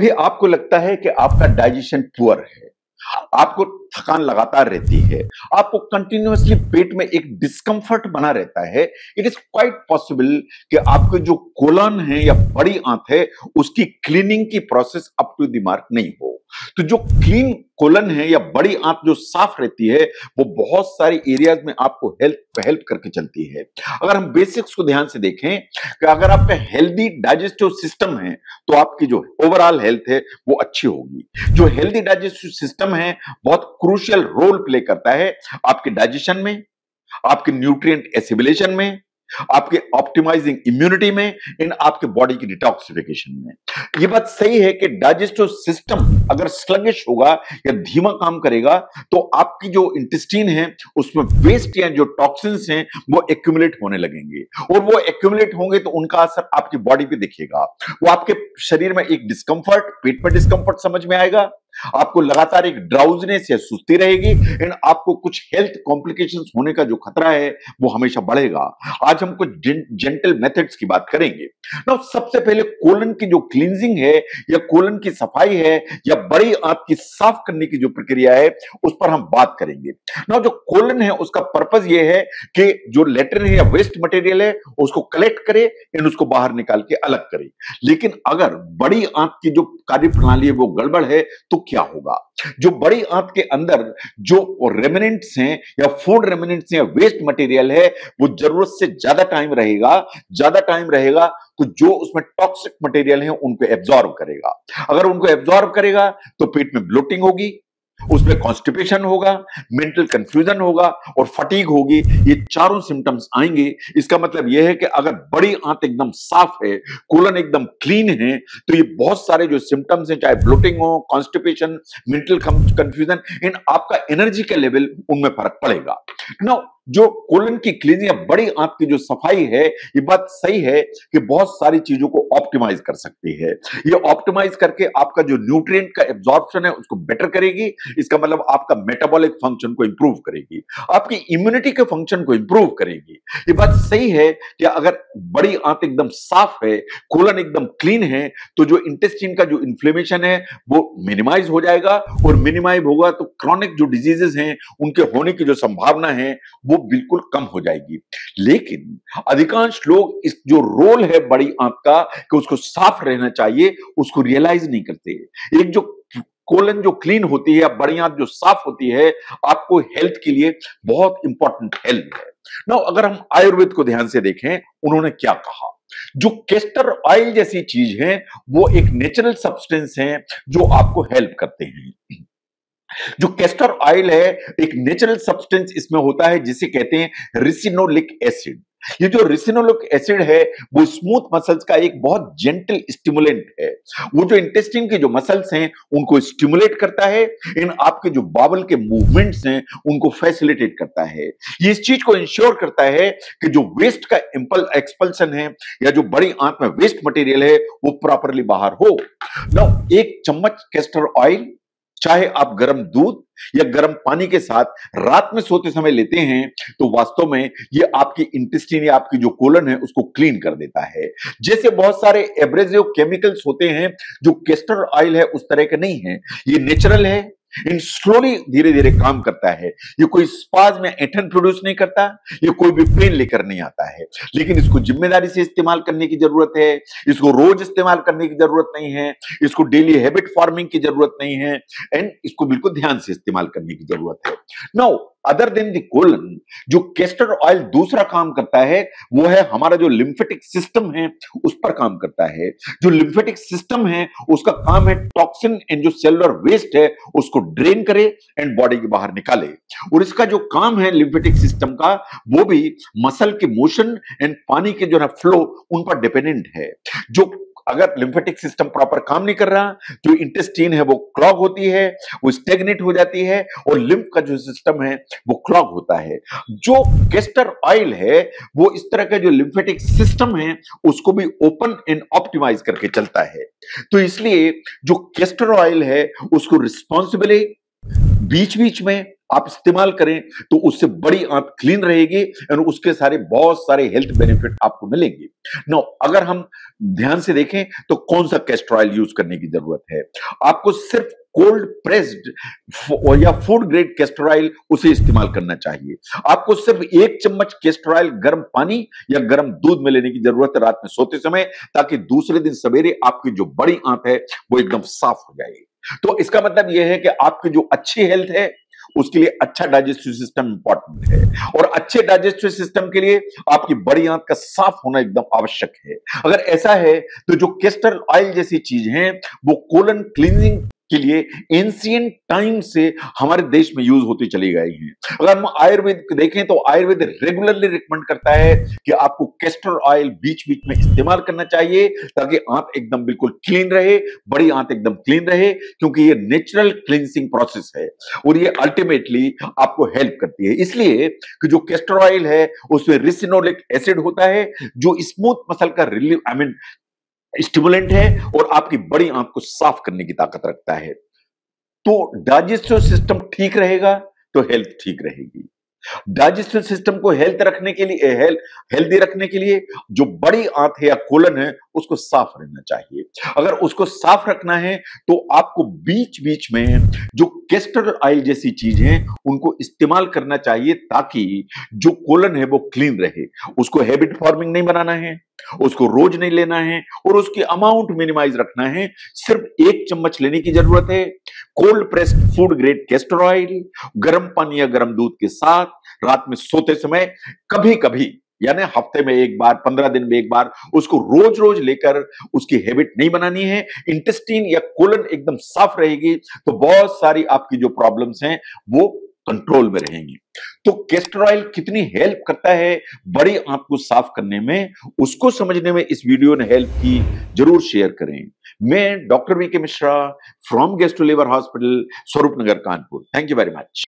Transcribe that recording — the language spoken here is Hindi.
भी आपको लगता है कि आपका डाइजेशन पुअर है, आपको थकान लगातार रहती है, आपको कंटिन्यूअसली पेट में एक डिस्कंफर्ट बना रहता है, इट इज क्वाइट पॉसिबल कि आपके जो कोलन है या बड़ी आंत है उसकी क्लीनिंग की process up to the mark नहीं हो। तो जो क्लीन कोलन है या बड़ी आंत जो साफ रहती है वो बहुत सारी एरियाज में आपको हेल्प करके चलती है। अगर हम बेसिक्स को ध्यान से देखें कि अगर आपका हेल्दी डाइजेस्टिव सिस्टम है तो आपकी जो ओवरऑल हेल्थ है वो अच्छी होगी। जो हेल्दी डाइजेस्टिव सिस्टम है बहुत क्रूशियल रोल प्ले करता है आपके डाइजेशन में, आपके न्यूट्रिएंट एसिमिलेशन में, आपके ऑप्टिमाइजिंग इम्यूनिटी में, इन आपके बॉडी की डिटॉक्सिफिकेशन में। ये बात सही है कि डाइजेस्टिव सिस्टम अगर स्लगिश होगा या धीमा काम करेगा तो आपकी जो इंटेस्टाइन है उसमें वेस्ट या जो टॉक्सिन्स हैं वो एक्यूमुलेट होने लगेंगे और वो एक्यूमुलेट होंगे तो उनका असर आपकी बॉडी पे दिखेगा। वो आपके शरीर में एक डिस्कंफर्ट, पेट में डिस्कंफर्ट समझ में आएगा, आपको लगातार एक ड्राउजीनेस या सुस्ती रहेगी एंड आपको कुछ हेल्थ कॉम्प्लिकेशंस होने का जो खतरा है वो हमेशा बढ़ेगा। आज हम कुछ जेंटल मेथड्स की बात करेंगे। ना सबसे पहले कोलन की जो क्लींजिंग है या कोलन की सफाई है या बड़ी आंत की साफ करने की जो प्रक्रिया है उस पर हम बात करेंगे। ना जो कोलन है उसका पर्पस ये है कि जो लेटरिन है या वेस्ट मटेरियल है उसको कलेक्ट करे एंड उसको बाहर निकाल के अलग करे। लेकिन अगर बड़ी आंत की जो कार्यप्रणाली है वो गड़बड़ है तो क्या होगा? जो बड़ी आंत के अंदर जो रेमिनेंट्स हैं या फूड रेमिनेंट्स या वेस्ट मटेरियल है वो जरूरत से ज्यादा टाइम रहेगा तो जो उसमें टॉक्सिक मटेरियल है उनको एब्जॉर्ब करेगा। अगर उनको एब्जॉर्ब करेगा तो पेट में ब्लोटिंग होगी, उसमें कॉन्स्टिपेशन होगा, मेंटल कंफ्यूजन होगा और फटीग होगी। ये चारों सिम्टम्स आएंगे। इसका मतलब यह है कि अगर बड़ी आंत एकदम साफ है, कोलन एकदम क्लीन है तो ये बहुत सारे जो सिम्टम्स हैं चाहे ब्लोटिंग हो, कॉन्स्टिपेशन, मेंटल कंफ्यूजन, इन आपका एनर्जी का लेवल उनमें फर्क पड़ेगा। नाउ जो कोलन की क्लीनिंग या बड़ी आंत की जो सफाई है ये बात सही है कि बहुत सारी चीजों को ऑप्टिमाइज कर सकती है। ये ऑप्टिमाइज करके आपका जो न्यूट्रिएंट का एब्जॉर्प्शन है उसको बेटर करेगी। इसका मतलब आपका मेटाबॉलिक फंक्शन को इंप्रूव करेगी, आपकी इम्यूनिटी के फंक्शन को इंप्रूव करेगी। ये बात सही है कि अगर बड़ी आंत एकदम साफ है, कोलन एकदम क्लीन है तो जो इंटेस्टाइन का जो इन्फ्लेमेशन है वो मिनिमाइज हो जाएगा और मिनिमाइज होगा तो क्रॉनिक जो डिजीजेस हैं उनके होने की जो संभावना है वो बिल्कुल कम हो जाएगी। लेकिन अधिकांश लोग इस जो रोल है बड़ी आंत का कि उसको साफ रहना चाहिए उसको रियलाइज नहीं करते। एक जो कोलन जो क्लीन होती है या बड़ी आंत जो साफ होती है आपको हेल्थ के लिए बहुत इंपॉर्टेंट हेल्प है। ना अगर हम आयुर्वेद को ध्यान से देखें उन्होंने क्या कहा, जो कैस्टर ऑयल जैसी चीज है वो एक नेचुरल सब्सटेंस है जो आपको हेल्प करते हैं। जो कैस्टर ऑयल है एक नेचुरल सब्सटेंस इसमें होता है जिसे कहते हैं रिसिनोलिक एसिड। ये जो रिसिनोलिक एसिड है वो स्मूथ मसल्स का एक बहुत जेंटल स्टिमुलेंट है। वो जो इंटेस्टाइन के जो मसल्स हैं उनको स्टिमुलेट करता है, इन आपके जो बावल के मूवमेंट्स हैं उनको फैसिलिटेट करता है। ये इस चीज को इंश्योर करता है कि जो वेस्ट का एक्सपल्सन है या जो बड़ी आंत में वेस्ट मटेरियल है वो प्रॉपरली बाहर हो। नाउ एक चम्मच कैस्टर ऑयल चाहे आप गर्म दूध या गर्म पानी के साथ रात में सोते समय लेते हैं तो वास्तव में ये आपकी इंटेस्टाइन या आपकी जो कोलन है उसको क्लीन कर देता है। जैसे बहुत सारे एब्रेसिव केमिकल्स होते हैं जो कैस्टर ऑयल है उस तरह के नहीं है, ये नेचुरल है, इन स्लोली धीरे धीरे काम करता है। ये कोई स्पाज में एथन प्रोड्यूस नहीं करता, ये कोई भी पेन लेकर नहीं आता है, लेकिन इसको जिम्मेदारी से इस्तेमाल करने की जरूरत है, इसको रोज इस्तेमाल करने की जरूरत नहीं है, इसको डेली हैबिट फॉर्मिंग की जरूरत नहीं है एंड इसको बिल्कुल ध्यान से इस्तेमाल करने की जरूरत है। Now other than the colon जो कैस्टर ऑयल दूसरा काम करता है वो है हमारा जो लिम्फेटिक सिस्टम है उस पर काम करता है। जो लिम्फेटिक सिस्टम है उसका काम है टॉक्सिन एंड जो सेलुलर वेस्ट है उसको ड्रेन करे एंड बॉडी के बाहर निकाले। और इसका जो काम है लिम्फेटिक सिस्टम का वो भी मसल के मोशन एंड पानी के जो है फ्लो उन पर डिपेंडेंट है। जो अगर लिम्फेटिक सिस्टम प्रॉपर काम नहीं कर रहा जो इंटेस्टाइन है वो क्लॉग होती है, वो स्टेगनेट हो जाती है और लिम्फ का जो सिस्टम है वो क्लॉग होता है। जो कैस्टर ऑयल है वो इस तरह का जो लिम्फेटिक सिस्टम है उसको भी ओपन एंड ऑप्टिमाइज करके चलता है। तो इसलिए जो कैस्टर ऑयल है उसको रिस्पॉन्सिबली बीच बीच में आप इस्तेमाल करें तो उससे बड़ी आंत क्लीन रहेगी और उसके सारे बहुत सारे हेल्थ बेनिफिट आपको मिलेंगे। नो, अगर हम ध्यान से देखें तो कौन सा कैस्टर ऑयल यूज करने की जरूरत है? आपको सिर्फ कोल्ड प्रेस्ड या फूड ग्रेड कैस्टर ऑयल उसे इस्तेमाल करना चाहिए। आपको सिर्फ 1 चम्मच कैस्टर ऑयल गर्म पानी या गर्म दूध में लेने की जरूरत है रात में सोते समय, ताकि दूसरे दिन सवेरे आपकी जो बड़ी आंत है वो एकदम साफ हो जाएगी। तो इसका मतलब यह है कि आपकी जो अच्छी हेल्थ है उसके लिए अच्छा डाइजेस्टिव सिस्टम इंपॉर्टेंट है, और अच्छे डाइजेस्टिव सिस्टम के लिए आपकी बड़ी आंत का साफ होना एकदम आवश्यक है। अगर ऐसा है तो जो कैस्टर ऑयल जैसी चीज है वो कोलन क्लीनिंग के लिए एंशिएंट टाइम से हमारे देश में यूज होती चली गई है। अगर हम आयुर्वेद देखें तो आयुर्वेद रेगुलरली रिकमेंड करता है कि आपको कैस्टर ऑयल बीच बीच में इस्तेमाल करना चाहिए, ताकि आंत एकदम बिल्कुल क्लीन रहे, बड़ी आंत एकदम क्लीन रहे, क्योंकि ये नेचुरल क्लींसिंग प्रोसेस है और ये अल्टीमेटली आपको हेल्प करती है। इसलिए कि जो कैस्टर ऑयल है उसमें रिसिनोलिक एसिड होता है, जो स्मूथ मसल का रिलीव स्टिमुलेंट है और आपकी बड़ी आंत को साफ करने की ताकत रखता है। तो डाइजेस्टिव सिस्टम ठीक रहेगा तो हेल्थ ठीक रहेगी। डाइजेस्टिव सिस्टम को हेल्दी रखने के लिए जो बड़ी आंत है या कोलन है उसको साफ रहना चाहिए। अगर उसको साफ रखना है तो आपको बीच बीच में जो कैस्टर ऑयल जैसी चीज है उनको इस्तेमाल करना चाहिए, ताकि जो कोलन है वो क्लीन रहे। उसको हैबिट फॉर्मिंग नहीं बनाना है, उसको रोज नहीं लेना है और उसकी अमाउंट मिनिमाइज रखना है। सिर्फ 1 चम्मच लेने की जरूरत है। Cold pressed food grade castor oil गर्म पानी या गर्म दूध के साथ रात में सोते समय कभी कभी, यानी हफ्ते में 1 बार, 15 दिन में 1 बार, उसको रोज रोज लेकर उसकी हैबिट नहीं बनानी है। इंटेस्टाइन या कोलन एकदम साफ रहेगी तो बहुत सारी आपकी जो प्रॉब्लम्स हैं वो कंट्रोल में रहेंगी। तो कैस्टर ऑयल कितनी हेल्प करता है बड़ी आंत को साफ करने में, उसको समझने में इस वीडियो ने हेल्प की, जरूर शेयर करें। मैं doctor V K Mishra from gastro liver hospital, Swaroop Nagar, Kanpur. Thank you very much.